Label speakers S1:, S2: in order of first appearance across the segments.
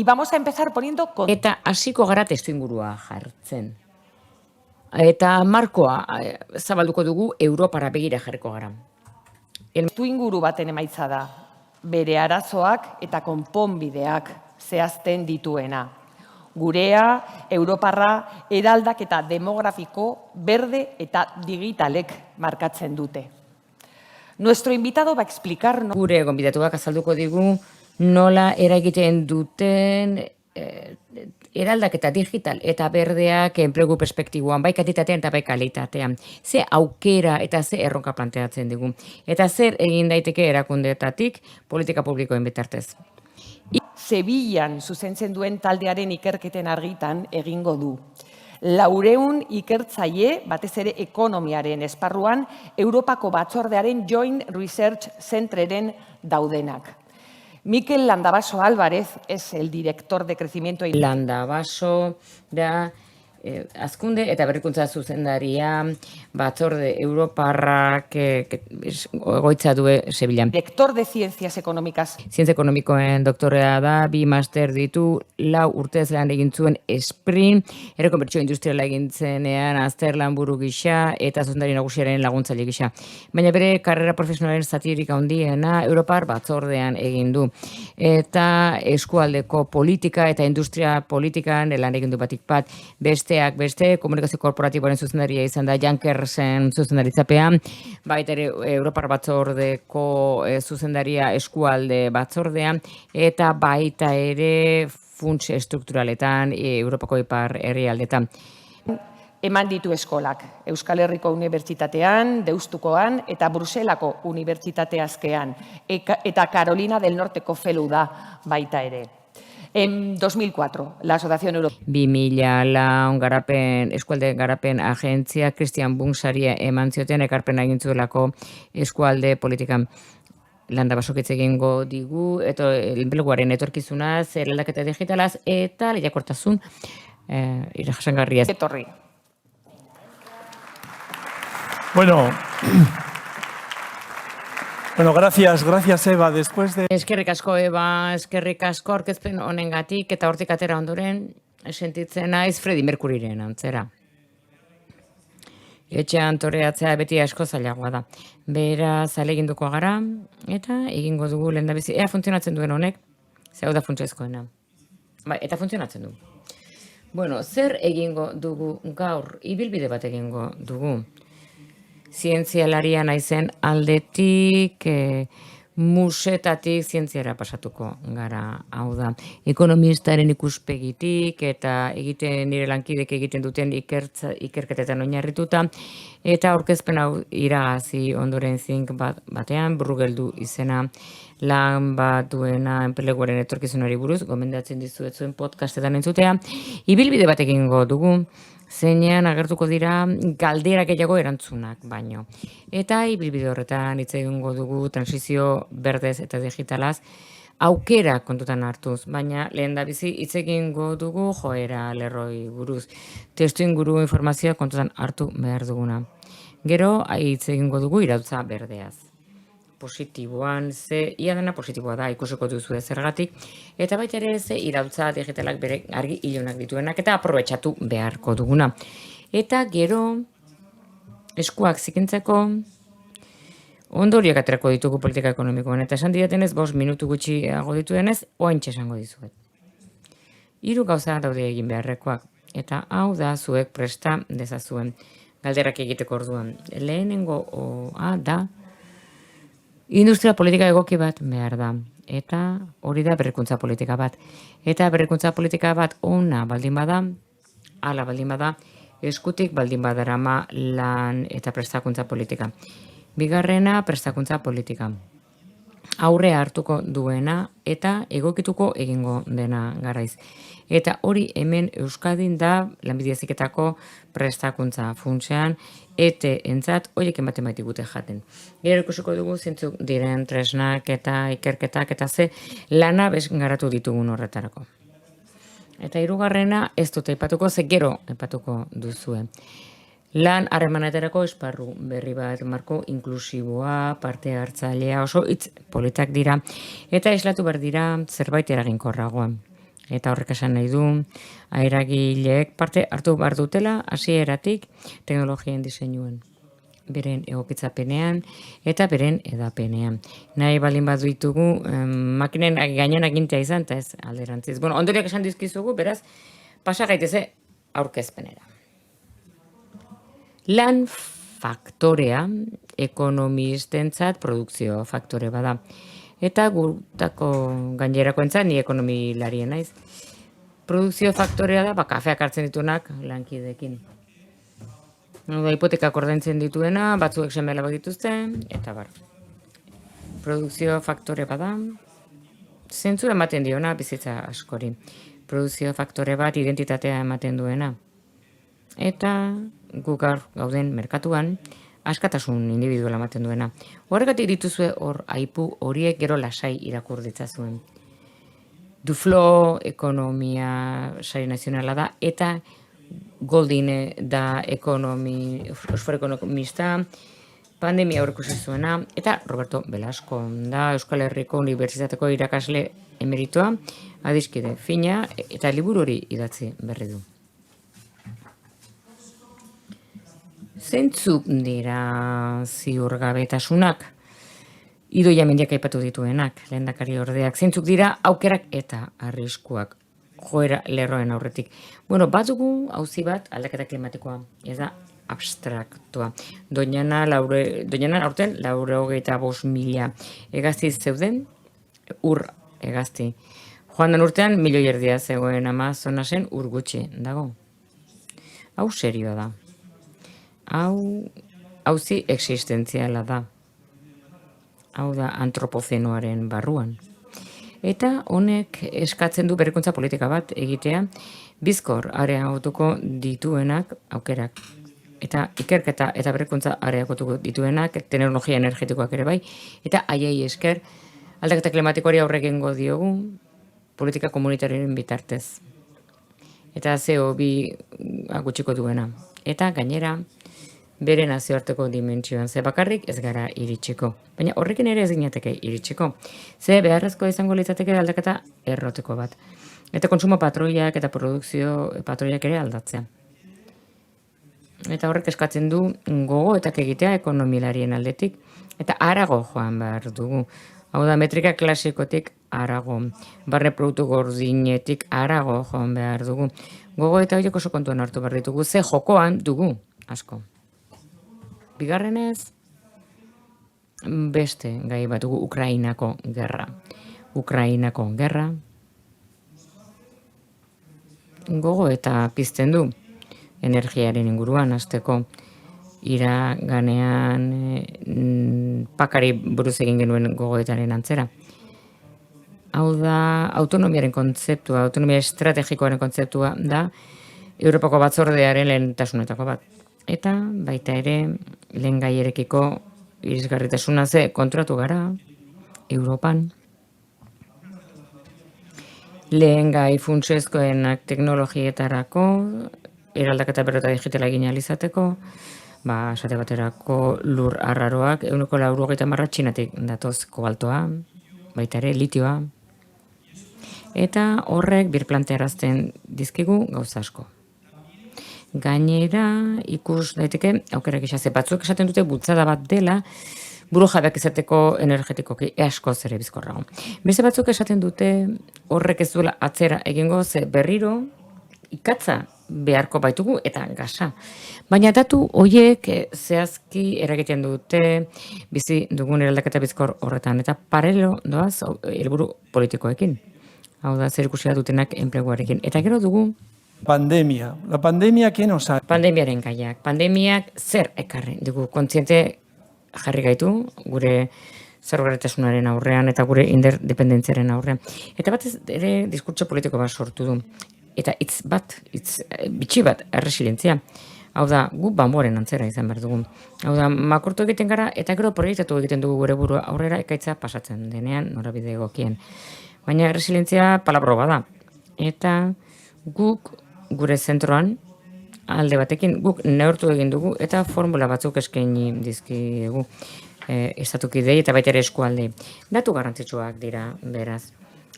S1: Y vamos a empezar poniendo...
S2: Eta hasiko gara testuingurua jartzen. Eta markoa zabalduko dugu Europara begira jarriko gara.
S1: Testuinguru baten emaitza da, bere arazoak eta konponbideak zehazten dituena. Gurea, Europarra, eraldaketa demografiko, berde eta digitalek markatzen dute. Nuestro invitado va a explicarnos...
S2: Gure gonbidatuak azalduko digu nola eragiten duten eraldaketa digital eta berdeak enplegu perspektiboan, bai kantitatean eta bai kalitatean. Ze aukera eta ze erronka planteatzen digu. Eta zer egin daiteke erakundeetatik politika publikoen bitartez.
S1: Sevillan zuzentzen duen taldearen ikerketen argitan egingo du. 400 ikertzaile, batez ere ekonomiaren esparruan, Europako Batzordearen Joint Research Centreren daudenak. Mikel Landavaso Álvarez es el director de crecimiento...
S2: Landavaso da azkunde eta berrikuntza zuzendaria Batzorde Europarrak egoitza du Sevillan.
S1: Director de Ciencias Económicas.
S2: Zientzia ekonomikoen doktorea da, 2 master ditu, 4 urtez lan egin zuen Sprint, errekonbertsio industriala egin zenean azterlan buru gisa eta zuzendari nagusiaren laguntzaile gisa. Baina bere karrera profesionalen zatirik handiena Europar Batzordean egin du. Eta eskualdeko politika eta industria politikan lan egin du batik bat, beste komunikazio korporatiboaren zuzendaria izan da Jankersen zuzendaritzapean, baita ere Europar Batzordeko zuzendaria eskualde batzordean, eta baita ere funts estrukturaletan Europako ipar herrialdetan.
S1: Eman ditu eskolak, Euskal Herriko Unibertsitatean, Deustukoan eta Bruselako Unibertsitate azkean, eta Carolina del Norteko felu da baita ere. En 2004, la Asociación Europea...
S2: 2004 garapen, eskualde garapen agentzia, Christian Bungsaria eman zioten ekarpen egin zuelako eskualde politikan. Landabasok hitz egingo digu, enpleguaren etorkizunaz, eraldaketa digitalaz eta lehiakortasun jasangarriaz.
S1: Etorri.
S3: Bueno, gracias Eva, después de...
S2: Eskerrik asko Eva, eskerrik asko aurkezpen honengatik eta hortik atera ondoren sentitzen naiz Freddie Mercuryren antzera. Etxean toreatzea beti asko zailagoa da. Beraz, ahaleginduko gara eta egingo dugu lehendabizi. Ea funtzionatzen duen honek, ze hau da funtsezkoena. Bai, eta funtzionatzen du. Bueno, zer egingo dugu gaur? Ibilbide bat egingo dugu. Zientzialaria naizen aldetik, musetatik zientziara pasatuko gara, hau da. Ekonomistaren ikuspegitik eta nire lankidek egiten duten ikerketetan oinarrituta, eta aurkezpen hau iragazi ondoren zink batean, Brugeldu izena lan bat duena enpleguaren etorkizunari buruz, gomendatzen dizuet zuen podcastetan entzutea, ibilbide bat egingo dugu, zeinean agertuko dira galdera gehiago erantzunak baino. Eta ibilbide horretan hitz egingo dugu transizio berdez eta digitalaz aukera kontutan hartuz, baina lehendabizi hitz egingo dugu joera lerroi buruz. Testuinguru informazioa kontutan hartu behar duguna. Gero hitz egingo dugu iraultza berdeaz. Positiboan, ia dena positiboa da, ikusiko duzu zergatik, eta baita ere ze iraultza digitalak bere argi ilunak dituenak eta aprobetxatu beharko duguna. Eta gero eskuak zikintzeko ondoriak aterako ditugu politika ekonomikoan, eta esan didatenez 5 minutu gutxiago dituenez, oaintxe esango dizuet. 3 gauza daude egin beharrekoak, eta hau da zuek presta dezazuen galderak egiteko orduan. Lehenengo da, industria politika egoki bat behar da, eta hori da berrikuntza politika bat. Eta berrikuntza politika bat ona baldin bada, ala baldin bada, eskutik baldin badarama lan eta prestakuntza politika. Bigarrena, prestakuntza politika. Aurre hartuko duena eta egokituko egingo dena garaiz. Eta hori hemen Euskadin da lanbide heziketako prestakuntza funtsean, entzat horiek ematen baitigute jaten. Gero ikusiko dugu zintzuk diren tresnak eta ikerketak eta ze lana garatu ditugun horretarako. Eta 3. ez dut aipatuko, ze gero aipatuko duzue. Lan harremanetarako esparru berri bat, marko inklusiboa, parte hartzailea, oso hitz politak dira, eta islatu behar dira zerbait eraginkorragoa. Eta horrek esan nahi du, eragileek parte hartu behar dutela hasieratik teknologien diseinuen. Beren egokitzapenean eta beren edapenean. Nahi baldin bat ditugu, makinen gainean agintea izan, eta ez alderantziz. Bueno, ondoriak esan dizkizugu, beraz, pasa gaiteze aurkezpenera. Lan faktorea ekonomistentzat produkzio faktore bada. Eta gutako gainerakoentzat ni ekonomilarien naiz. Produkzio faktorea da, kafeak hartzen dituenak lankideekin. Hipotekak ordaintzen dituena, batzuek seme-alabak dituzte, eta bar. Produkzio faktore bada, zentzu ematen diona bizitza askori. Produkzio faktore bat identitatea ematen duena. Eta guk gaur gauden merkatuan, askatasun individuala ematen duena. Horregatik dituzue hor aipu horiek gero lasai irakur ditzazuen. Duflo ekonomia sari nazionala da, eta Goldin da osfor ekonomista, pandemia aurrekusi zuena, eta Roberto Velasco da Euskal Herriko Unibertsitateko irakasle emeritoa, adiskide fina, eta liburu hori idatzi berri du. Zeintzuk dira ziurgabetasunak? Idoia Mendiak aipatu dituenak, lehendakari ordeak. Zeintzuk dira aukerak eta arriskuak joera lerroen aurretik. Bueno, badugu auzi bat aldaketa klimatikoa, ez da abstraktua. Doñana aurten 85.000 hegazti zeuden, ur hegazti. Joan den urtean 1,5 milioi zegoen Amazonasen ur gutxi dago. Hau serioa da. Hau auzi existentziala da. Hau da antropozenoaren barruan. Eta honek eskatzen du berrikuntza politika bat egitea, bizkor areagotuko dituenak aukerak. Eta ikerketa eta berrikuntza areagotuko dituenak, teknologia energetikoak ere bai, eta haiei esker aldaketa klimatikoari aurre egingo diogu politika komunitarioaren bitartez. Eta CO2 gutxiko duena. Eta gainera, bere nazioarteko dimentsioan, ze bakarrik ez gara iritsiko. Baina horrekin ere ez ginateke iritsiko. Ze beharrezko izango litzateke aldaketa erroteko bat. Eta kontsumo patroiak eta produkzio patroiak ere aldatzea. Eta horrek eskatzen du gogoetak egitea ekonomilarien aldetik, eta harago joan behar dugu. Hau da, metrika klasikotik harago, barne produktu gordinetik harago joan behar dugu. Gogoeta horiek oso kontuan hartu behar ditugu, ze jokoan dugu asko. Bigarrenez, beste gai bat dugu Ukrainako gerra. Ukrainako gerra gogo eta pizten du energiaren inguruan hasteko iraganean pakari buruz egin genuen gogoetaren antzera. Hau da, autonomiaren kontzeptua, autonomia estrategikoaren kontzeptua da Europako batzordearen lehentasunetako bat. Eta baita ere lehen gaierekiko irisgarritasuna ze konturatu gara Europan. Lehen gai funtsezkoenak teknologietarako, eraldaketa berrota digitala egin alizateko, esate baterako lur arraroak, 90% Txinatik datoz kobaltoa, baita ere litioa. Eta horrek birplantearazten dizkigu gauza asko. Gainera, ikus daiteke, aukerak izate batzuk esaten dute bultzada bat dela, buru jabeak izateko energetikoki asko ere bizkorrago. Beste batzuk esaten dute horrek ez duela atzera egingo, ze berriro ikatza beharko baitugu eta gasa. Baina datu horiek zehazki eragiten dute bizi dugun eraldaketa bizkor horretan, eta paralelo doaz helburu politikoekin. Hau da, zer ikusia dutenak enpleguarekin. Eta gero dugu
S3: Pandemia. La pandemia, ¿qué nos ha?
S2: Pandemiaren gaiak. Pandemiak zer ekarri dugu kontziente jarri gaitu gure zaurgarritasunaren aurrean eta gure interdependentziaren aurrean. Eta batez ere diskurtso politiko bat sortu du. Eta hitz bitxi bat, erresilientzia. Hau da, gu banboren antzera izan behar dugu. Hau da, makurtu egiten gara eta gero proiektatu egiten dugu gure burua aurrera ekaitza pasatzen denean norabide egokien. Baina erresilientzia palabro bada. Eta guk gure zentroan, alde batekin, guk neurtu egin dugu eta formula batzuk eskaini dizkigu estatukidei eta baita ere eskualdei. Datu garrantzitsuak dira, beraz.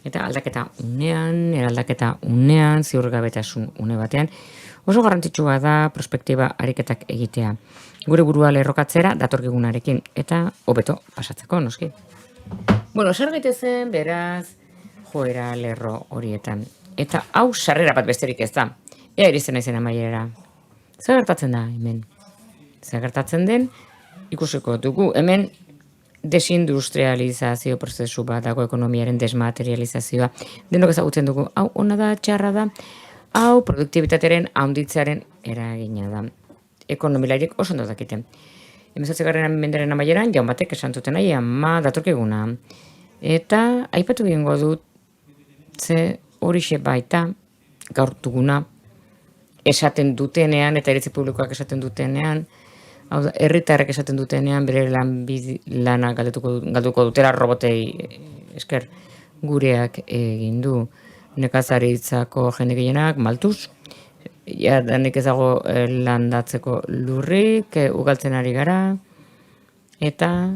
S2: Eta aldaketa unean, eraldaketa unean, ziurgabetasun une batean, oso garrantzitsua da prospektiba ariketak egitea. Gure burua lerrokatzera datorkigunarekin, eta hobeto pasatzeko, noski. Bueno, zer gaitezen, beraz, joera lerro horietan. Eta hau sarrera bat besterik ez da. Ea iristen naizen amaierara. Zer gertatzen da hemen? Zer gertatzen den, ikusiko dugu hemen desindustrializazio prozesu bat dago, ekonomiaren desmaterializazioa. Denok ezagutzen dugu, hau ona da, txarra da, hau produktibitatearen handitzearen eragina da. Ekonomilariek oso ondo dakite. 18. menderen amaieran, jaun batek esan zuten nahi, ama datorkiguna. Eta aipatu egingo dut, ze horixe baita gaur duguna esaten dutenean, eta iritzi publikoak esaten dutenean, hau da, herritarrek esaten dutenean, bere lana galduko dutela robotei esker gureak egin du. Nekazaritzako jende gehienak maltuz, danik ez dago landatzeko lurrik, ugaltzen ari gara, eta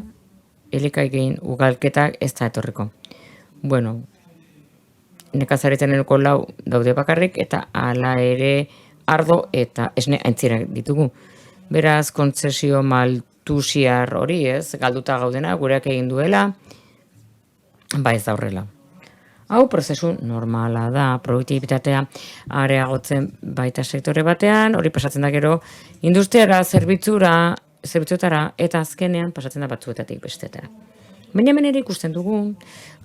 S2: elikaigeen ugalketak ez da etorriko. Bueno, nekazaritzaneko 4 daude bakarrik, eta hala ere ardo eta esne aintzirak ditugu. Beraz, kontzesio maltusiar hori ez, galduta gaudena, gureak egin duela, ba ez da horrela. Hau prozesu normala da, produktibitatea areagotzen baita sektore batean, hori pasatzen da gero industriara, zerbitzuetara, eta azkenean pasatzen da batzuetatik bestetara. Baina hemen ere ikusten dugu,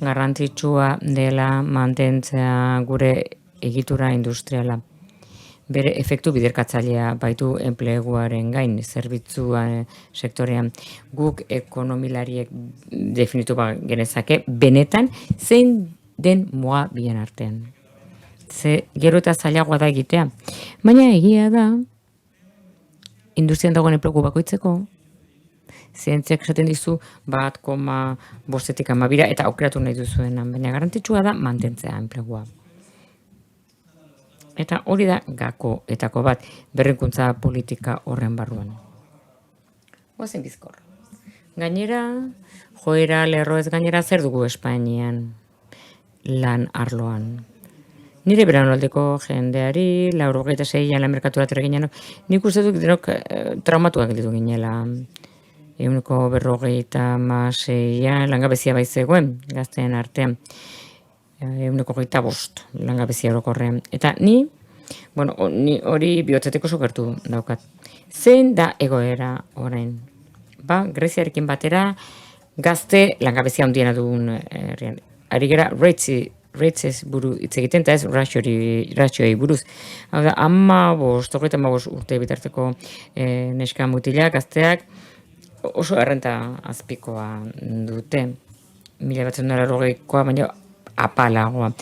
S2: garrantzitsua dela mantentzea gure egitura industriala. Bere efektu biderkatzailea baitu enpleguaren gain, zerbitzua sektorean. Guk ekonomilariek definitu genezake, benetan zein den moa bien artean. Ze gero eta zailagoa da egitea. Baina egia da, industrian dagoen enplegu bakoitzeko, zientziak esaten dizu 1,5-tik 12 eta aukeratu nahi duzuenan, baina garrantzitsua da mantentzea enplegua. Eta hori da gakoetako bat, berrikuntza politika horren barruan. Oazen bizkor. Gainera, joera lerro ez gainera zer dugu Espainian lan arloan. Nire beranaldeko jendeari, 86an lan merkatura terreginan, nik uste dut denok traumatuak ditu ginela. 156an langabezia baizegoen, gazteen artean. 125 langabezia orokorrean. Eta ni hori bihotzetik oso gertu daukat. Zein da egoera orain? Ba, Greziarekin batera gazte langabezia handiena dugun herrian. Ari gara ratesez buru hitz egiten, eta ez ratioei buruz. Hau da, 15 urte bitarteko neska mutilak, gazteak, oso errenta azpikoa dute. 1980koa, baina apalagoa.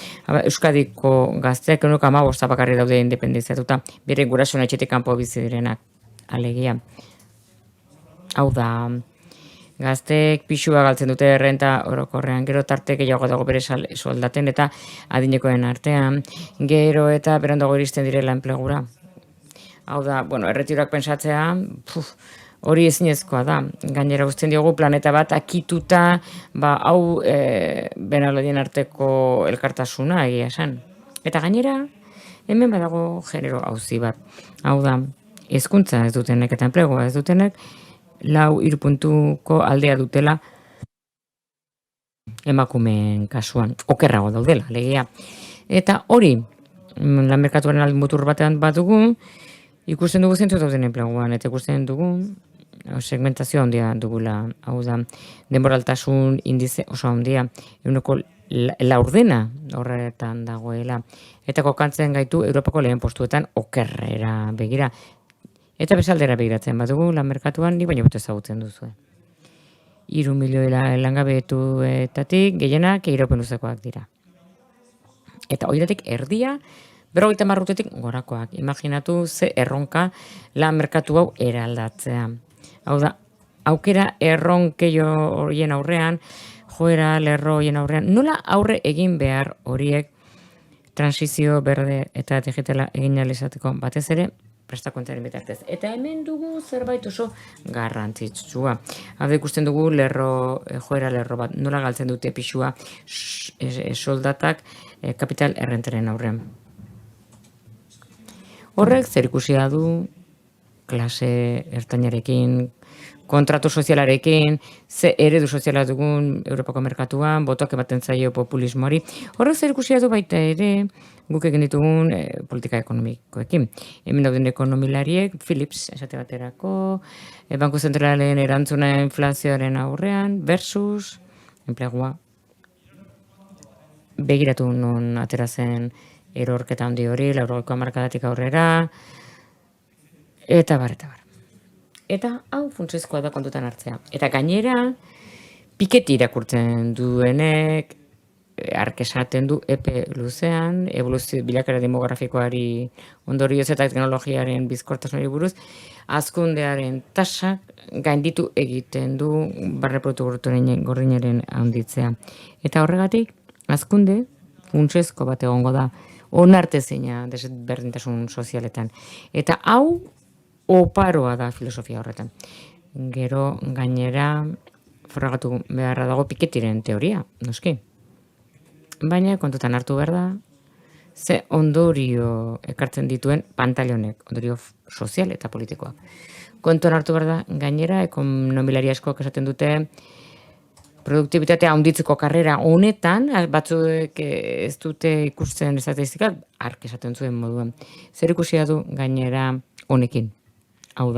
S2: Euskadiko gazteak 15 bakarri daude independenziatuta, bere gurasoen etxetik kanpo bizi direnak, alegia. Hau da, gazteek pixua galtzen dute errenta orokorrean, gero tarte gehiago dago bere soldaten eta adinekoen artean, gero eta berandago iristen direla enplegura. Hau da, erretiroak pentsatzea, hori ezinezkoa da. Gainera uzten diogu planeta bat akituta, hau benaladien arteko elkartasuna egia esan. Eta gainera, hemen badago genero auzi bat. Hau da, hezkuntza ez dutenek eta enplegua ez dutenek, 4 puntuko aldea dutela emakumeen kasuan, okerrago daudela, alegia. Eta hori, lan merkatuaren mutur batean badugu, ikusten dugu zentzu dauden enpleguan, eta ikusten dugu segmentazio handia dugula, hau da, denboraltasun indize oso handia, 4% horretan dagoela, eta kokantzen gaitu Europako lehen postuetan okerrera begira. Eta bezaldera begiratzen badugu, lan merkatuan, ni baina bote ezagutzen duzu. 3 milioi langabetuetatik gehienak iraupen luzekoak dira. Eta horietatik erdia, 50 urtetik gorakoak. Imaginatu ze erronka lan merkatu hau eraldatzea. Hau da, aukera erronke horien aurrean, joera lerro horien aurrean, nola aurre egin behar horiek transizio berde eta digitala egin ahal izateko, batez ere prestakuntzaren bitartez. Eta hemen dugu zerbait oso garrantzitsua. Hau da ikusten dugu joera lerro bat, nola galtzen dute pixua soldatak kapital errentaren aurrean. Horrek zer ikusia du klase ertainarekin, kontratu sozialarekin, ze eredu soziala dugun Europako merkatuan, botoak ematen zaio populismoari. Horrek zer ikusia du baita ere, guk egin ditugun politika ekonomikoekin. Hemen dauden ekonomilariek, Philips esate baterako, Banku Zentralen erantzuna inflazioaren aurrean, versus enplegua. Begiratu non atera zen erorketa handi hori, 80ko hamarkadatik aurrera, eta bar. Eta hau funtsezkoa da kontutan hartzea. Eta gainera, Piketty irakurtzen duenek, ark esaten du epe luzean, evoluzio bilakara demografikoari ondorioz eta teknologiaren bizkortasunari buruz, hazkundearen tasak gainditu egiten du barne produktu gordinaren handitzea. Eta horregatik, hazkunde funtsezko bat egongo da, onartezina desberdintasun sozialetan. Eta hau oparoa da filosofia horretan. Gero gainera frogatu beharra dago Pikettyren teoria, noski. Baina kontutan hartu behar da, ze ondorio ekartzen dituen pantailonek, ondorio sozial eta politikoak. Kontutan hartu behar da, gainera ekonomilari asko esaten dute, produktibitatea handitzeko karrera honetan, batzuek ez dute ikusten estatistikak, ark esaten zuen moduan. Zer ikusia du gainera honekin? Hau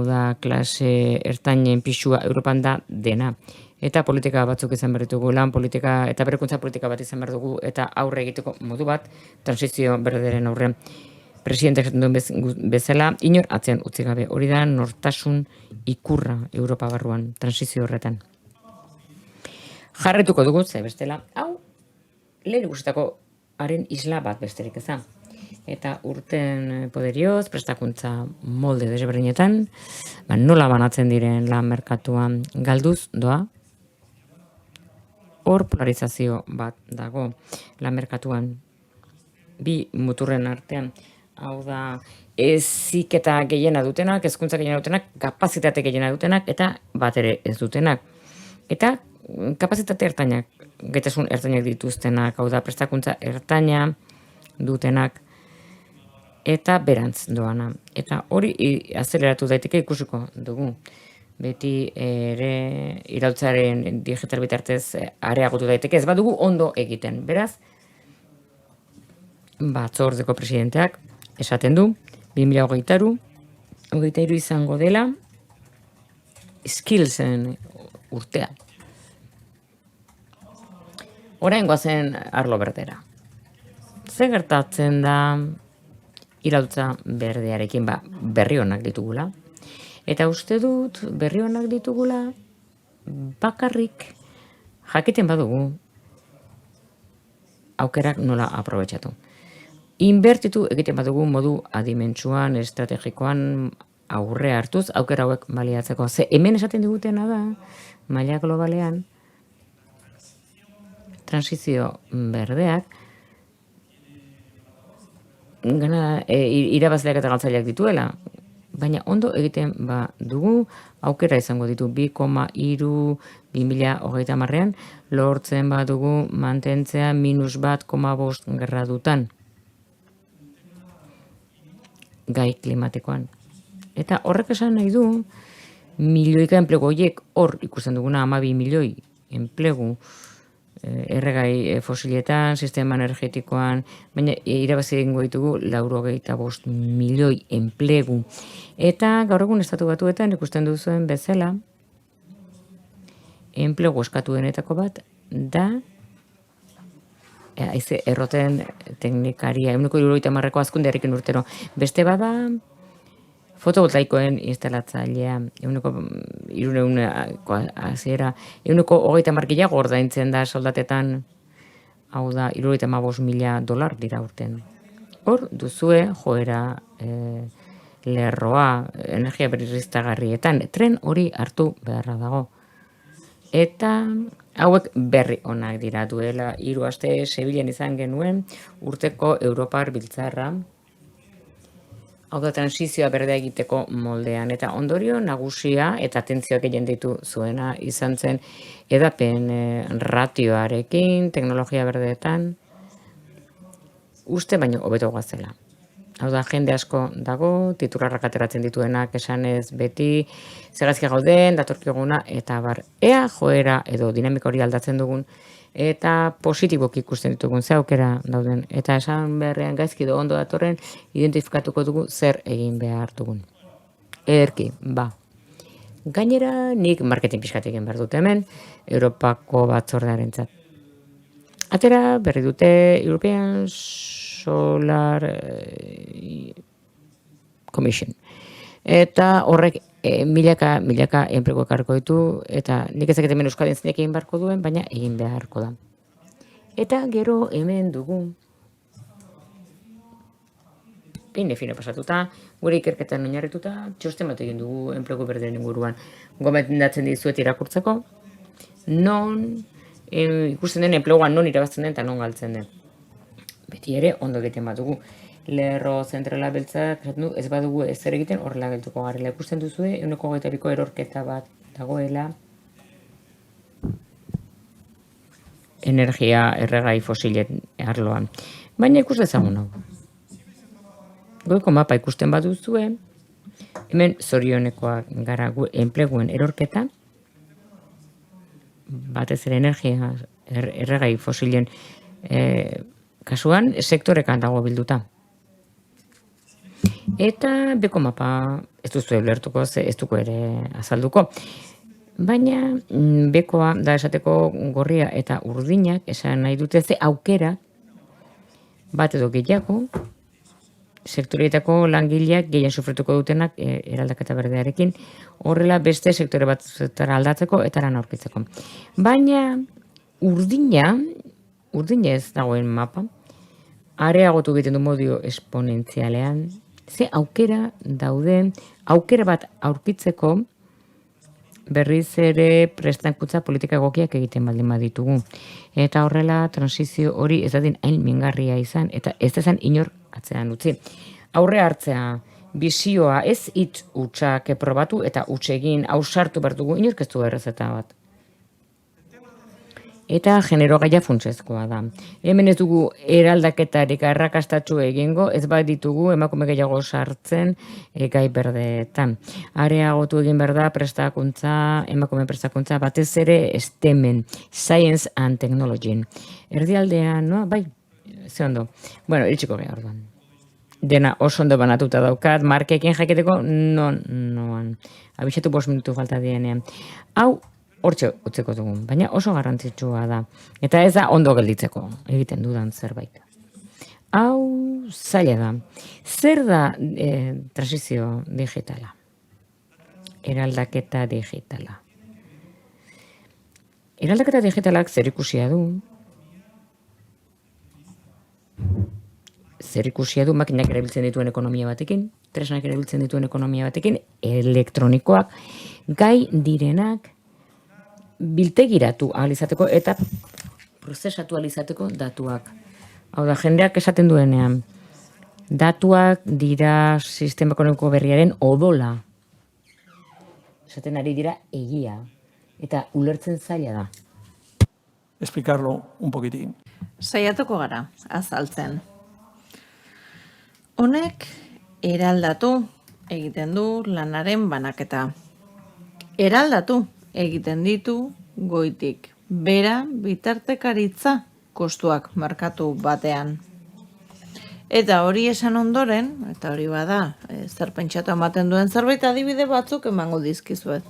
S2: da klase ertainen pixua Europan da dena. Eta politika batzuk izan behar ditugu, lan politika eta berrikuntza politika bat izan behar dugu, eta aurre egiteko modu bat, transizio berderen aurrean. Presidenteak esaten duen bezala, inor atzean utzi gabe. Hori da nortasun ikurra Europa barruan, transizio horretan. Jarretuko dugu, ze bestela, hau, lehen ikusitako haren isla bat besterik eza. Eta urten poderioz, prestakuntza molde desberdinetan, nola banatzen diren lan merkatuan galduz doa, hor polarizazio bat dago lan merkatuan. Bi muturren artean, hau da, heziketa gehiena dutenak, hezkuntza gehiena dutenak, kapazitate gehiena dutenak, eta bat ere ez dutenak. Eta kapazitate ertainak, gaitasun ertainak dituztenak, hau da, prestakuntza ertaina dutenak, eta berantz doana. Eta hori azeleratu daiteke ikusiko dugu. Beti ere iraultzaren digital bitartez areagotu daiteke, ez badugu ondo egiten. Beraz, batzordeko presidenteak esaten du, 2023 izango dela, skillsen urtea. Orain goazen arlo berdera. Ze gertatzen da iraultza berdearekin, berri onak ditugula. Eta uste dut berri onak ditugula bakarrik jakiten badugu aukerak nola aprobetxatu. Inbertitu egiten badugu modu adimentsuan, estrategikoan aurre hartuz aukera hauek baliatzeko. Ze hemen esaten digutena da, maila globalean, transizio berdeak irabazleak eta galtzaileak dituela, baina ondo egiten dugu aukera izango ditu 2,3 2030ean lortzen badugu mantentzea -1,5 gradutan gai klimatikoan. Eta horrek esan nahi du, milioika enplegu horiek hor ikusten duguna 12 milioi enplegu erregai fosiletan, sistema energetikoan, baina irabazi egingo ditugu 95 milioi enplegu. Eta gaur egun estatu batuetan ikusten duzuen bezala, enplegu eskatuenetako bat da erroten teknikaria, 170ko hazkundearekin urtero. Beste bada, fotovoltaikoen instalatzailea, 130 gehiago ordaintzen da soldatetan, hau da, $75,000 dira urten. Hor duzue joera lerroa, energia berriztagarrietan, tren hori hartu beharra dago. Eta Hauek berri onak dira, duela 3 aste Sevillan izan genuen urteko Europar biltzarra, hau da transizioa berdea egiteko moldean, eta ondorio nagusia eta atentzioak egin ditu zuena izan zen edapen ratioarekin, teknologia berdeetan, uste baino hobeto goazela. Hau da, jende asko dago, titularrak ateratzen dituenak esanez beti, zegazki gauden, datorkiguna, eta bar, ea joera edo dinamika hori aldatzen dugun, eta positiboki ikusten ditugun ze aukera dauden. Eta esan beharrean gaizki do ondo datorren, identifikatuko dugu zer egin behar dugun. Ederki, ba. Gainera, nik marketing pixkat egin behar dut hemen, Europako batzordearentzat. Atera berri dute European Solar Commission. Eta horrek milaka enplegu ekarriko ditu, eta nik ezakit hemen Euskadin zeinek egin beharko duen, baina egin beharko da. Eta gero hemen dugu, fine pasatuta, gure ikerketan oinarrituta, txosten bat egin dugu enplegu berdeen inguruan. Gomendatzen dizuet irakurtzeko, non ikusten den enpleguan non irabazten den eta non galtzen den. Beti ere, ondo egiten bat dugu. Lerro zentrala beltzak, ez badugu ezer egiten horrela geltuko garela. Ikusten duzue, 122ko erorketa bat dagoela, energia erregai fosilen arloan. Baina ikus dezagun hau. Goiko mapa ikusten baduzue, hemen zorionekoak gara enpleguen erorketa, batez ere energia erregai fosilen kasuan sektorekan dago bilduta. Eta beko mapa ez duzu ulertuko, ez duko ere azalduko. Baina bekoa da esateko gorria eta urdinak esan nahi dute ze aukera bat edo gehiago sektoreetako langileak gehien sufrituko dutenak eraldaketa berdearekin, horrela beste sektore batzuetara aldatzeko eta lan aurkitzeko. Baina urdina ez dagoen mapa, areagotu egiten du modio esponentzialean, ze aukera dauden, aukera bat aurkitzeko berriz ere prestakuntza politika egokiak egiten baldin baditugu. Eta horrela transizio hori ez dadin hain mingarria izan, eta ez dezan inor atzean utzi. Aurre hartzea, bizioa ez hitz hutsak probatu eta hutsegin ausartu behar dugu inork ez du errezeta bat. Eta genero gaia funtsezkoa da. Hemen ez dugu eraldaketarik arrakastatsu egingo, ez bat ditugu emakume gehiago sartzen gai berdeetan. Areagotu egin behar da prestakuntza, emakume prestakuntza batez ere STEMen, Science and Technology. Erdialdean, no? Bai, ze ondo. Bueno, iritsiko geha orduan. Dena oso ondo banatuta daukat, markekin jakiteko noan. Abixatu 5 minutu falta dienean. Hau, hortxe utzeko dugun, baina oso garrantzitsua da. Eta ez da ondo gelditzeko, egiten dudan zerbait. Hau zaila da. Zer da transizio digitala? Eraldaketa digitala. Eraldaketa digitalak zer ikusia du? Zer ikusia du makinak erabiltzen dituen ekonomia batekin, tresnak erabiltzen dituen ekonomia batekin, elektronikoak, gai direnak, biltegiratu ahal izateko eta prozesatu ahal izateko datuak. Hau da, jendeak esaten duenean, datuak dira sistema ekonomiko berriaren odola. Esaten ari dira egia. Eta ulertzen zaila da.
S3: Explicarlo un poquitín.
S4: Saiatuko gara, azaltzen. Honek eraldatu egiten du lanaren banaketa. Eraldatu egiten ditu goitik. Bera bitartekaritza kostuak markatu batean. Eta hori esan ondoren, eta hori bada, zer pentsatu ematen duen zerbait adibide batzuk emango dizkizuet.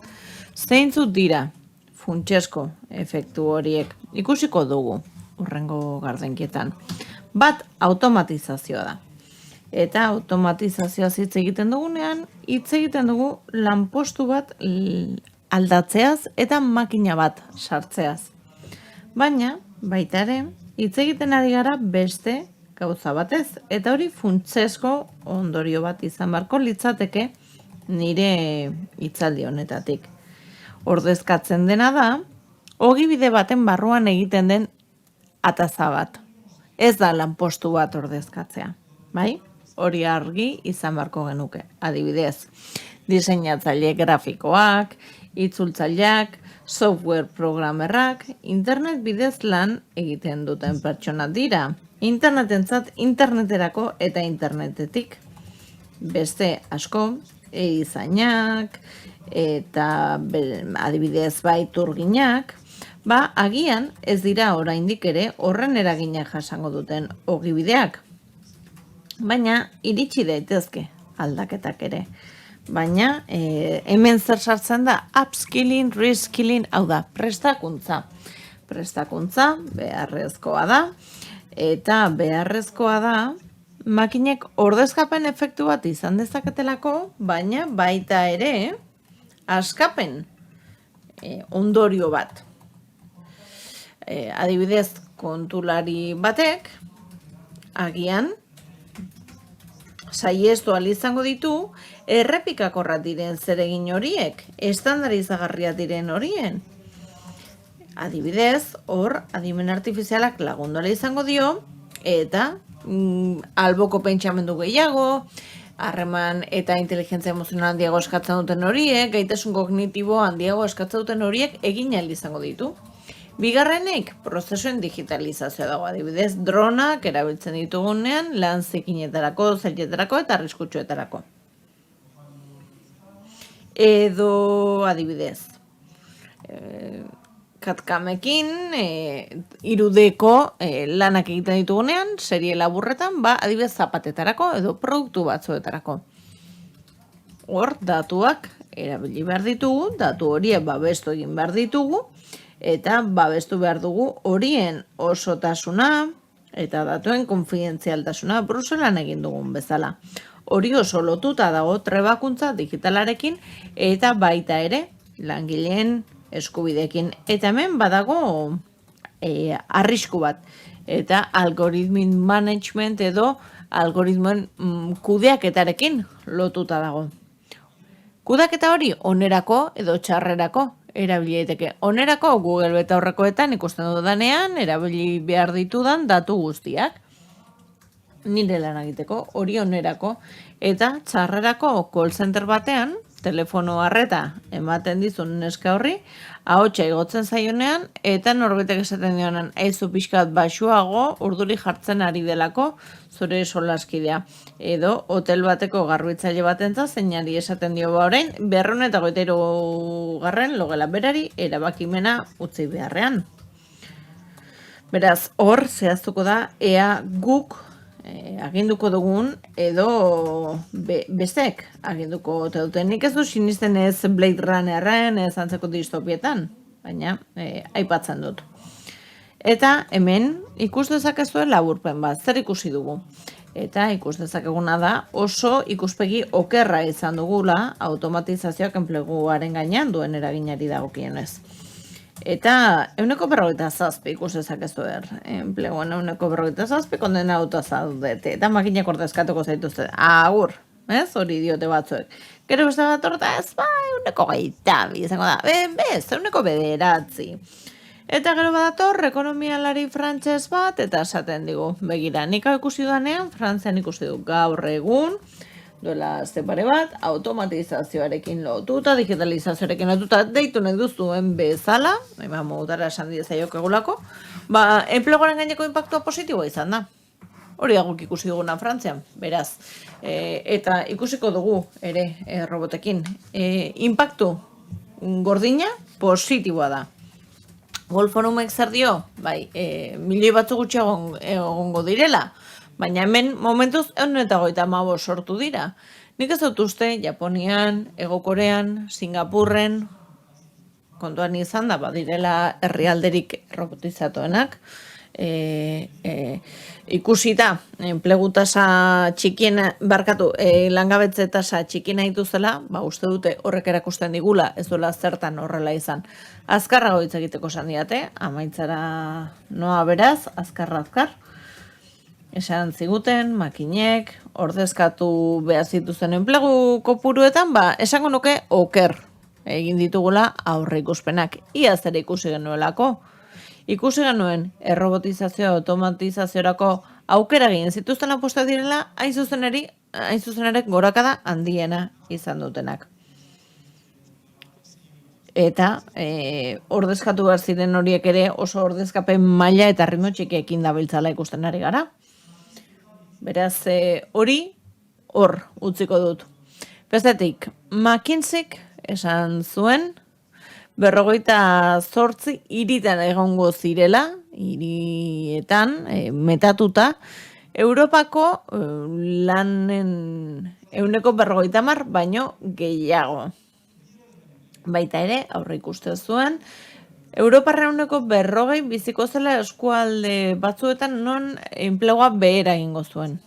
S4: Zeintzuk dira funtsesko efektu horiek ikusiko dugu hurrengo gardenkietan. Bat automatizazioa da. Eta automatizazioa hitz egiten dugunean, hitz egiten dugu lanpostu bat aldatzeaz eta makina bat sartzeaz. Baina, baita ere, hitz egiten ari gara beste gauza batez, eta hori funtsesko ondorio bat izan beharko litzateke nire hitzaldi honetatik. Ordezkatzen dena da, ogibide baten barruan egiten den ataza bat. Ez da lanpostu bat ordezkatzea, bai? Hori argi izan beharko genuke, adibidez. Diseinatzaile grafikoak, itzultzaileak, software programerrak, internet bidez lan egiten duten pertsona dira. Internetentzat interneterako eta internetetik. Beste asko, erizainak eta adibidez baiturginak, agian ez dira oraindik ere horren eragina jasango duten ogibideak. Baina iritsi daitezke aldaketak ere. Baina hemen zer sartzen da upskilling, reskilling, hau da, prestakuntza. Prestakuntza beharrezkoa da, eta beharrezkoa da makinek ordezkapen efektu bat izan dezaketelako, baina baita ere askapen ondorio bat. Adibidez, kontulari batek, agian, saiestu izango ditu, errepikakorra diren zeregin horiek, estandarizagarria diren horien. Adibidez, hor, adimen artifizialak lagundola izango dio, eta alboko pentsamendu gehiago, harreman eta inteligentzia emozional handiago eskatzen duten horiek, gaitasun kognitibo handiago eskatzen duten horiek egin ahal izango ditu. Bigarrenik, prozesuen digitalizazioa dago, adibidez, dronak erabiltzen ditugunean lan zikinetarako, zailetarako eta arriskutsuetarako. Edo, adibidez, katkamekin, irudeko lanak egiten ditugunean, serie laburretan, adibidez, zapatetarako edo produktu batzuetarako. Hor, datuak erabili behar ditugu, datu horiek babestu egin behar ditugu, eta babestu behar dugu horien osotasuna eta datuen konfidentzialtasuna Bruselan egin dugun bezala. Hori oso lotuta dago trebakuntza digitalarekin eta baita ere langileen eskubidekin. Eta hemen badago arrisku bat. Eta algoritmin management edo algoritmoen kudeaketarekin lotuta dago. Kudeaketa hori onerako edo txarrerako erabili daiteke. Onerako Google betaurrekoetan ikusten dudanean erabili behar ditudan datu guztiak. Nire lan egiteko hori onerako eta txarrerako call center batean telefono arreta ematen dizun neska horri, ahotsa igotzen zaionean eta norbaitek esaten dionan aizu pixkat baxuago urduri jartzen ari delako zure solaskidea. Edo hotel bateko garbitzaile batentzat zeinari esaten dio orain 223. Logela berari erabakimena utzi beharrean. Beraz, hor zehaztuko da ea guk aginduko dugun edo bestek aginduko duten. Nik ez du sinisten ez Blade Runnerren, ez antzeko distopietan, baina aipatzen dut. Eta hemen ikus dezakezue laburpen bat, zer ikusi dugu. Eta ikus dezakeguna da oso ikuspegi okerra izan dugula automatizazioak enpleguaren gainean duen eraginari dagokienez. Eta 47 ikus dezakezu enpleguan 47 kondenatuta zaudete. Eta makinak ordezkatuko zaituzte. Agur, ez? Hori diote batzuek. Gero beste bat orta ez, 122 izango da. Bez, 109. Eta gero badator, ekonomialari frantses bat, eta esaten digu, begira, nik ikusi dudanean, Frantzian ikusi du gaur egun, duela azte pare bat, automatizazioarekin lotuta, digitalizazioarekin lotuta, deitu nahi duzuen bezala, modutara esan dizaiok egulako, enpleguaren gaineko inpaktua positiboa izan da. Hori aguk ikusi duguna Frantzian, beraz. Eta ikusiko dugu ere robotekin. Inpaktu gordina positiboa da. Wolforumek zer dio? Bai, milioi batzu gutxi egongo direla, baina hemen momentuz 155 sortu dira. Nik ez dut uste Japonian, Hego Korean, Singapurren, kontuan izan da, badirela herrialderik robotizatuenak, ikusita enplegu tasa txikiena, langabetze tasa txikiena dituzela, uste dute horrek erakusten digula, ez duela zertan horrela izan. Azkarrago hitz egiteko esan diate, amaitzara noa beraz, azkar. Esan ziguten, makinek, ordezkatu behar zituzen enplegu kopuruetan, esango nuke oker egin ditugula aurreikuspenak. Iaz ere ikusi genuelako. Ikusi genuen errobotizazio, automatizaziorako aukera egin zituzten aposta direla, hain zuzen ere gorakada handiena izan dutenak. Eta ordezkatu behar ziren horiek ere oso ordezkapen maila eta ritmo txikiekin dabiltzala ikusten ari gara. Beraz, hori hor utziko dut. Bestetik, McKinseyk esan zuen 58 hiritan egongo zirela, hirietan metatuta, Europako lanen 50% baino gehiago. Baita ere, aurreikusten zuen, Europarra 40% biziko zela eskualde batzuetan non enplegua behera egingo zuen.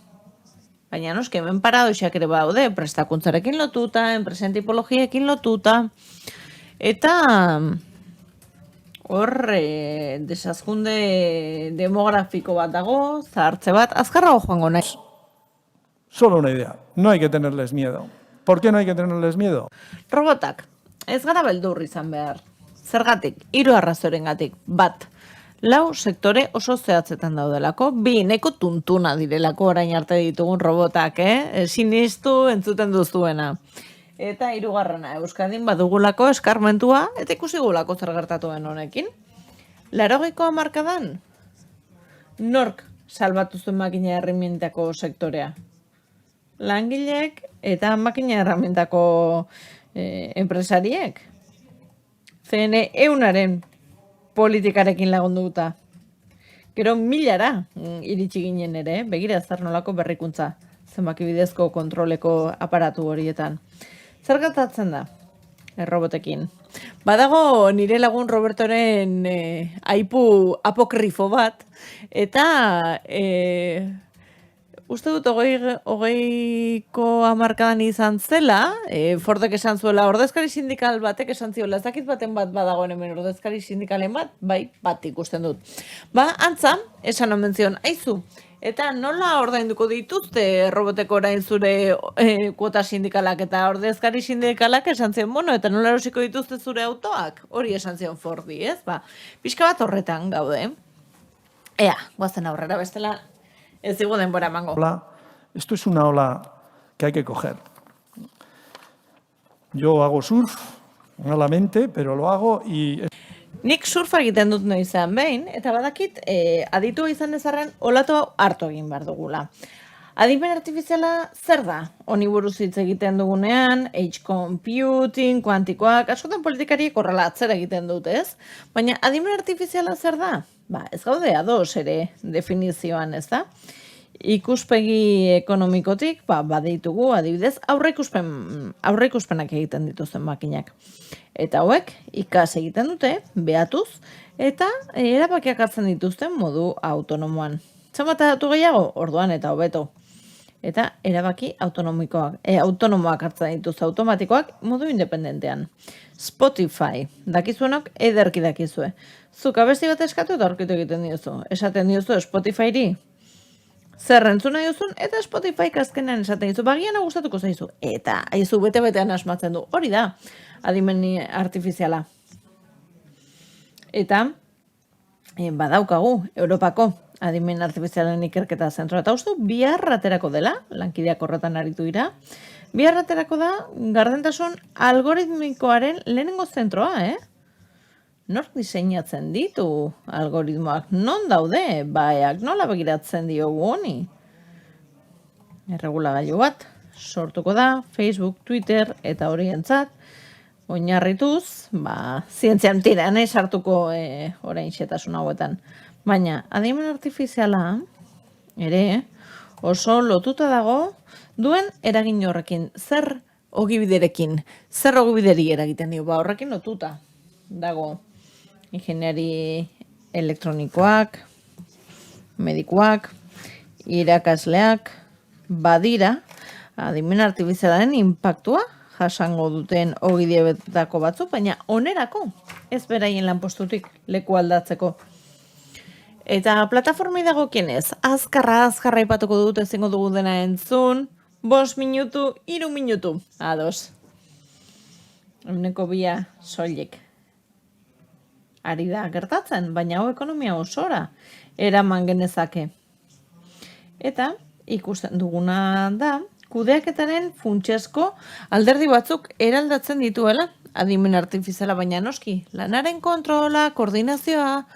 S4: Baina noski, hemen paradoxak ere badaude, prestakuntzarekin lotuta, enpresen tipologiekin lotuta, eta hor desazkunde demografiko bat dago, zahartze bat, azkarrago joango nahi.
S3: Solo una idea, no hay que tenerles miedo. ¿Por qué no hay que tenerles miedo?
S4: Robotak, ez gara beldur izan behar. Zergatik, 3 arrazorengatik. Bat, 4 sektore oso zehatzetan daudelako, 2 neko tuntuna direlako orain arte ditugun robotak, sinistu entzuten duzuena. Eta 3. Euskadin badugulako eskarmentua, eta ikusi gulako zer gertatuen honekin. 80ko hamarkadan, nork salbatu zuen makina erremintako sektorea? Langileek eta makina erremintako enpresariek. CN eunaren politikarekin lagunduta. Gero 1000ra iritsi ginen ere, begira zer nolako berrikuntza, zenbaki bidezko kontroleko aparatu horietan. Zer gertatzen da? Robotekin. Badago nire lagun Robertoren aipu apokrifo bat, eta uste dut 20ko hamarkadan izan zela, Fordek esan zuela, ordezkari sindikal batek esan ziola, ez dakit baten bat badagoen hemen ordezkari sindikalen bat, bai, bat ikusten dut. Antza, esan omen zion, aizu, eta nola ordainduko dituzte roboteko orain zure kuota sindikalak, eta ordezkari sindikalak esan zion, eta nola erosiko dituzte zure autoak? Hori esan zion Fordi, ez? Pixka bat horretan gaude. Ea, guazen aurrera bestela, ez digo denbora emango.
S3: Esto es una ola que hay que coger. Yo hago surf, malamente, pero lo hago y...
S4: Nik surfa egiten dut noizan behin, eta badakit aditua izan ezarren olatu hau hartu egin behar dugula. Adimen artifiziala zer da? Honi buruz hitz egiten dugunean, edge computing, kuantikoak, askotan politikariek horrela atzera egiten dut, ez? Baina adimen artifiziala zer da? Ez gaude ados ere definizioan, ez da? Ikuspegi ekonomikotik, baditugu, adibidez, aurreikuspenak egiten dituzten makinak. Eta hauek, ikas egiten dute, behatuz, eta erabakiak hartzen dituzten modu autonomoan. Zenbat datu gehiago, orduan eta hobeto. Eta erabaki autonomoak hartzen dituzte automatikoak modu independentean. Spotify, dakizuenok ederki dakizue. Zuk abesti bat eskatu eta aurkitu egiten diozu. Esaten diozu Spotifyri, zer entzuna diozun, eta Spotify azkenean esaten dizu, bagian gustatuko zaizu. Eta haizu bete-betean asmatzen du. Hori da, adimen artifiziala. Eta badaukagu, Europako adimen artifizialen ikerketa zentroa. Eta uste, biharraterako dela, lankideak horretan aritu dira, biharraterako da, gardentasun algoritmikoaren lehenengo zentroa, Nork diseinatzen ditu algoritmoak? Non daude? Baiak nola begiratzen diogu honi? Erregulagailu bat sortuko da, Facebook, Twitter eta horientzat, oinarrituz, zientzian tiran sartuko orain xetasun hauetan. Baina, adimen artifiziala ere oso lotuta dago duen eragin horrekin. Zer ogibiderekin? Zer ogibideri eragiten dio? Horrekin lotuta dago. Ingeniari elektronikoak, medikuak, irakasleak, badira, adimen artifizialaren inpaktua jasango duten ogidietako batzuk, baina onerako, ez beraien lanpostutik leku aldatzeko. Eta plataformei dagokienez, azkarra ipatuko dut ezingo dugu dena entzun, 5 minutu, 3 minutu, ados. 2 soilik ari da gertatzen, baina hau ekonomia osora eraman genezake. Eta ikusten duguna da, kudeaketaren funtsezko alderdi batzuk eraldatzen dituela, adimen artifiziala baina noski, lanaren kontrola, koordinazioa,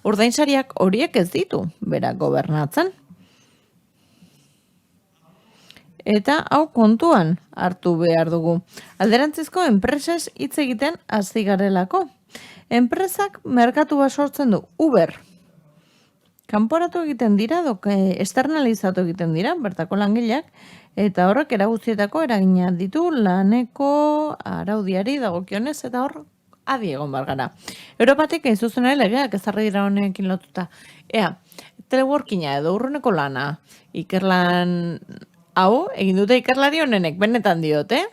S4: ordainsariak horiek ez ditu, berak gobernatzen. Eta hau kontuan hartu behar dugu. Alderantzizko enpresez hitz egiten hasi garelako. Enpresak merkatua sortzen du, Uber. Kanporatu egiten dira, externalizatu egiten dira, bertako langileak, eta horrek eraguzietako eragina ditu laneko araudiari dagokionez, eta hor adi egon bar gara. Europatik hain zuzen ere legeak ezarri dira honekin lotuta. Teleworkinga edo urruneko lana, ikerlan hau, egin dute ikerlari honenek, benetan diote.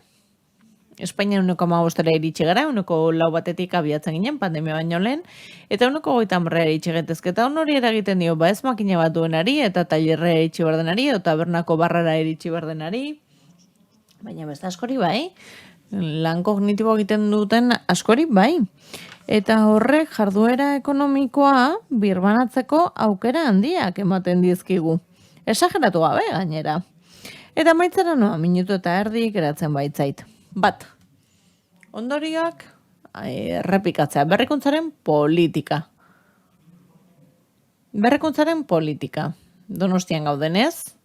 S4: Espainia 1,5 iritsi gara, 1,4 batetik abiatzen ginen, pandemia baino lehen, eta 1,30 iritsi getezke, eta hori eragiten dio, ez makina bat duenari, eta tailerre iritsi berdenari, eta tabernako barrara iritsi berdenari, baina beste askori bai, lan kognitibo egiten duten askori bai, eta horrek jarduera ekonomikoa birbanatzeko aukera handiak ematen dizkigu. Esageratu gabe gainera. Eta maitzera noa, minutu eta erdi geratzen baitzait. Bat, ondorioak errepikatzea, berrikuntzaren politika. Berrikuntzaren politika. Donostian gaudenez,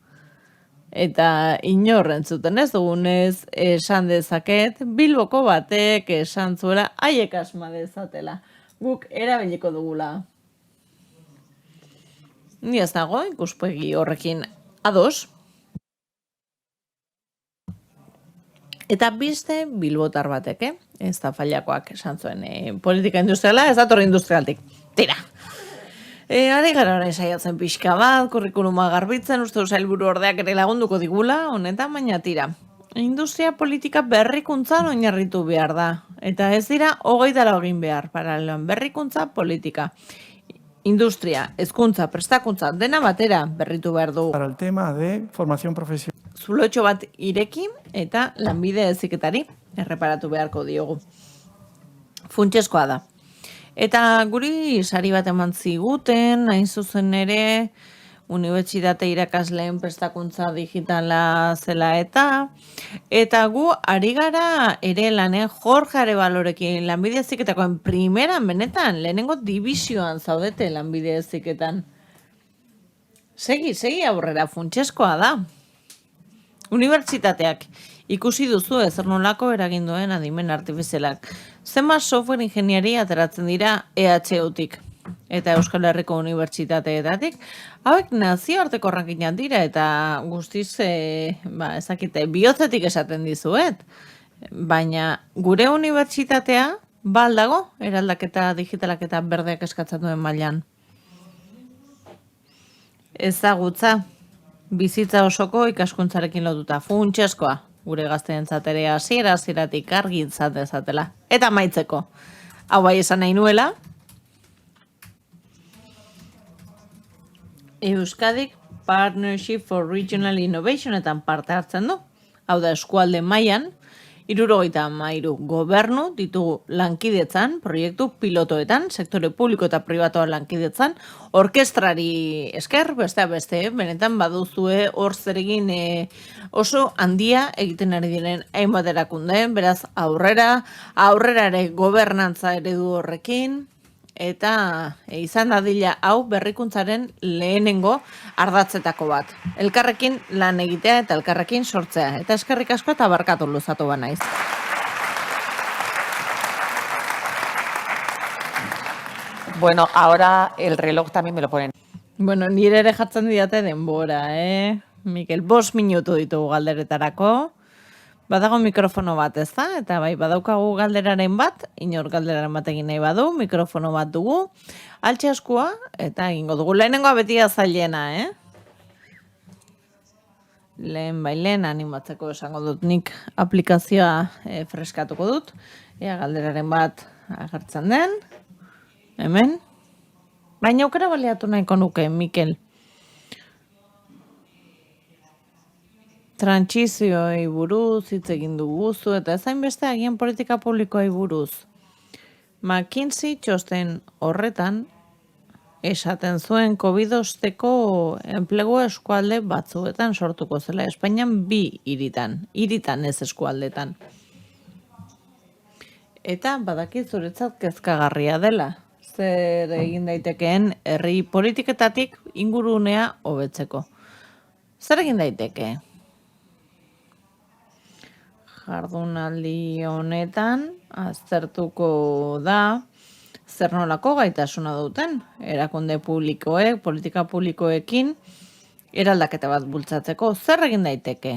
S4: eta inorren zuten ez dugunez, esan dezaket, Bilboko batek esan zuela, haiek asma dezatela. Guk erabiliko dugula. Ni ez nago, ikuspegi horrekin ados. Eta beste bilbotar batek, ez da failakoak esan zuen politika industriala, ez datorri industrialtik. Tira! Ari gara orain saiatzen pixka bat, kurrikuluma garbitzen, uste sailburu ordeak ere lagunduko digula, honetan baina tira. Industria politika berrikuntzan oinarritu behar da. Eta ez dira 20 egin behar, paraleloan berrikuntza politika. Industria, hezkuntza, prestakuntza, dena batera berritu behar du.
S3: Para el tema de formación profesional.
S4: Zulotxo bat irekin eta lanbide heziketari erreparatu beharko diogu. Funtsezkoa da. Eta guri sari bat eman ziguten, hain zuzen ere, unibertsitate irakasleen prestakuntza digitala zela eta gu ari gara ere lanen Jorge Arebalorekin lanbide heziketakoen primeran benetan, lehenengo divisioan zaudete lanbide heziketan. Segi aurrera, funtsezkoa da. Unibertsitateak ikusi duzu ezer nolako eragin duen adimen artifizialak. Zenbat software ingeniaria ateratzen dira EHUtik eta Euskal Herriko Unibertsitateetatik. Hauek nazioarteko rankinak dira eta guztiz, ezakite, bihotzetik esaten dizuet. Baina gure unibertsitatea baldago eraldaketa digitalak eta berdeak eskatzen duen mailan. Ezagutza. Bizitza osoko ikaskuntzarekin lotuta funtsezkoa, gure gazteentzat ere hasieratik argi dezatela. Eta amaitzeko, hau bai esan nahi nuela, Euskadik Partnership for Regional Innovationetan parte hartzen du. Hau da eskualde mailan, 73 gobernu ditugu lankidetzan, proiektu pilotoetan, sektore publiko eta pribatoa lankidetzan, orkestrari esker, beste, benetan baduzue hor zeregin oso handia egiten ari diren hainbat erakunde, beraz aurrera ere gobernantza eredu horrekin, eta izan dadila hau berrikuntzaren lehenengo ardatzetako bat. Elkarrekin lan egitea eta elkarrekin sortzea. Eta eskerrik asko eta barkatu luzatu banaiz.
S1: Bueno, ahora el reloj también me lo ponen.
S4: Bueno, nire ere jartzen didate denbora, Mikel, 5 minutu ditugu galderetarako. Badago mikrofono bat, ez da? Eta bai, badaukagu galderaren bat, inor galderaren bat egin nahi badu, mikrofono bat dugu, altxe askua, eta egingo dugu. Lehenengoa beti azailena, Lehen animatzeko esango dut nik aplikazioa freskatuko dut. Ea galderaren bat agertzen den. Hemen. Baina aukera baliatu nahiko nuke, Mikel. trantsizioi buruz hitz egin duguzu eta ez hainbeste agian politika publikoei buruz. McKinsey txosten horretan esaten zuen COVID osteko enplegu eskualde batzuetan sortuko zela. Espainian 2 hiritan ez eskualdetan. Eta badakit zuretzat kezkagarria dela. Zer egin daitekeen herri politiketatik ingurunea hobetzeko. Zer egin daiteke? Jardunaldi honetan aztertuko da zer nolako gaitasuna duten erakunde publikoek, politika publikoekin eraldaketa bat bultzatzeko. Zer egin daiteke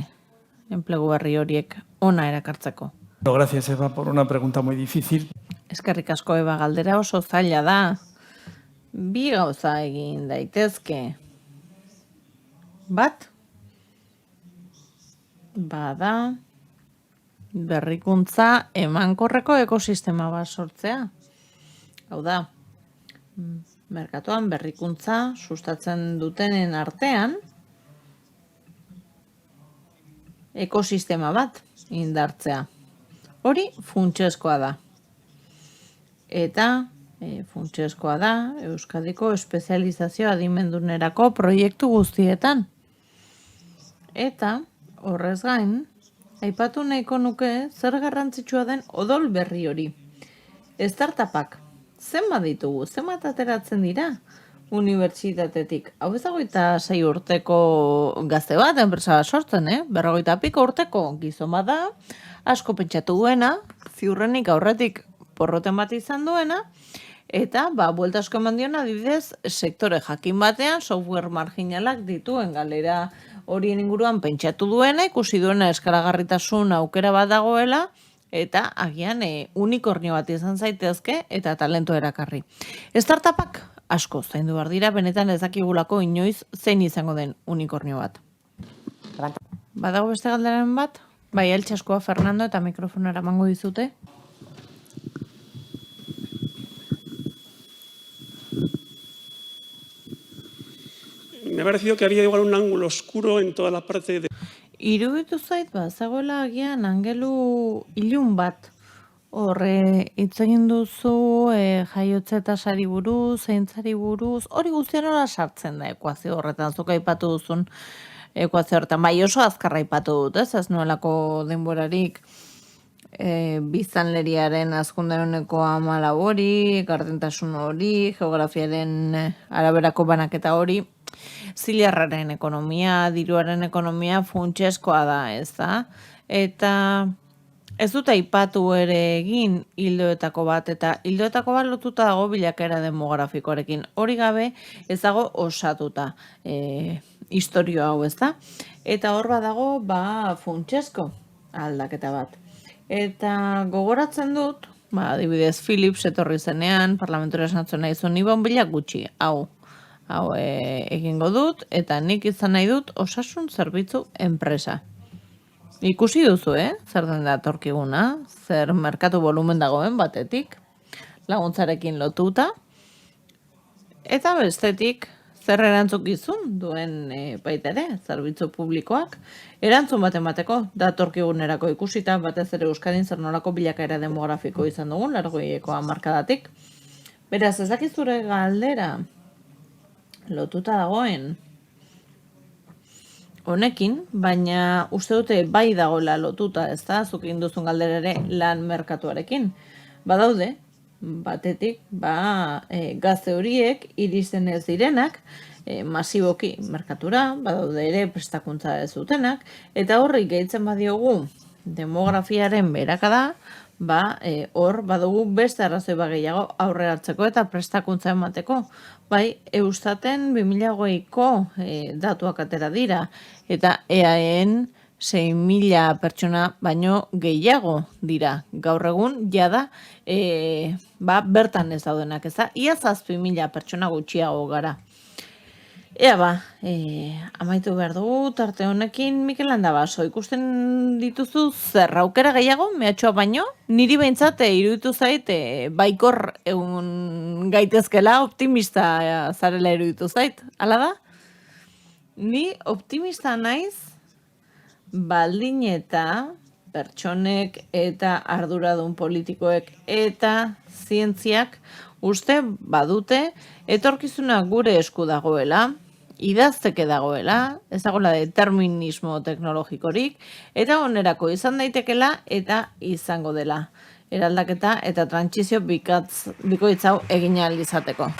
S4: enplegu berri horiek ona erakartzeko?
S3: Gracias, Eva, por una pregunta muy difícil.
S4: Eskerrik asko, Eba, galdera oso zaila da. 2 gauza egin daitezke. Bat, bada berrikuntza emankorreko ekosistema bat sortzea. Hau da, merkatuan berrikuntza sustatzen dutenen artean ekosistema bat indartzea. Hori funtsezkoa da. Eta funtsezkoa da Euskadiko espezializazio adimendunerako proiektu guztietan. Eta horrez gain, aipatu nahiko nuke zer garrantzitsua den odol berri hori. Startupak, zenbat ditugu, zenbat ateratzen dira unibertsitatetik. Hau ez 26 urteko gazte bat, enpresa sortzen, 40 piko urteko gizon bat da, asko pentsatu duena, ziurrenik aurretik porroten bat izan duena, eta buelta asko eman diona adibidez sektore jakin batean software marginalak dituen galera horien inguruan pentsatu duena, ikusi duena eskalagarritasun aukera bat dagoela, eta agian unikornio bat izan zaitezke eta talento erakarri. Startupak asko zaindu behar dira, benetan ez dakigulako inoiz zein izango den unikornio bat. Badago beste galderen bat? Bai, altxaskoa Fernando eta mikrofonara emango dizute.
S5: Me ha parecido que había igual un ángulo oscuro en toda la parte de...
S4: Iruditu zait, zagoela agian angelu ilun bat. Horre, hitz egin duzu, jaiotze tasari buruz, zaintzari buruz, hori guztian nola sartzen da ekuazio horretan, zuk aipatu duzun ekuazio horretan. Bai, oso azkarra aipatu dut, ez nuelako denborarik biztanleriaren azkunderoneko 14 hori, gardentasun hori, geografiaren araberako banaketa hori, zilarraren ekonomia, diruaren ekonomia funtsezkoa da, ez da? Eta ez dut aipatu ere egin hildoetako bat, eta hildoetako bat lotuta dago bilakaera demografikoarekin. Hori gabe ez dago osatuta historio hau, ez da? Eta hor badago funtsezko aldaketa bat. Eta gogoratzen dut, adibidez Philips etorri zenean, parlamentura esan nahi zuen, ibon bilak gutxi, hau egingo dut, eta nik izan nahi dut osasun zerbitzu enpresa. Ikusi duzu, zer den da torkiguna, zer merkatu volumen dagoen batetik, laguntzarekin lotuta, eta bestetik zer erantzukizun duen baita ere, zerbitzu publikoak, erantzun bat emateko datorkigunerako ikusita, batez ere Euskadin zer nolako bilakaera demografiko izan dugun, 80ko hamarkadatik. Beraz, ez dakizure galdera lotuta dagoen honekin, baina uste dute bai dagoela lotuta, ez da, zuk egin duzun galdera ere lan merkatuarekin. Badaude, batetik, gazte horiek iristen ez direnak, masiboki merkatura, badaude ere prestakuntza ez dutenak, eta horri gehitzen badiogu demografiaren beherakada, hor badugu beste arrazoi gehiago aurrera hartzeko eta prestakuntza emateko. Bai, Eustaten 2020ko datuak atera dira, eta EAEn 6.000 pertsona baino gehiago dira. Gaur egun, jada, bertan ez daudenak, ez da? Ia 7.000 pertsona gutxiago gara. Ea amaitu behar dugu, tarte honekin, Mikel Landabaso, ikusten dituzu zer aukera gehiago, mehatxoa baino, niri behintzat iruditu zait, baikor egun gaitezkela, optimista zarela iruditu zait, hala da? Ni optimista naiz, baldin eta pertsonek eta arduradun politikoek eta zientziak uste badute etorkizuna gure esku dagoela, idazteke dagoela, ez dagoela determinismo teknologikorik, eta onerako izan daitekela eta izango dela. Eraldaketa eta trantsizio bikoitz hau egin ahal izateko.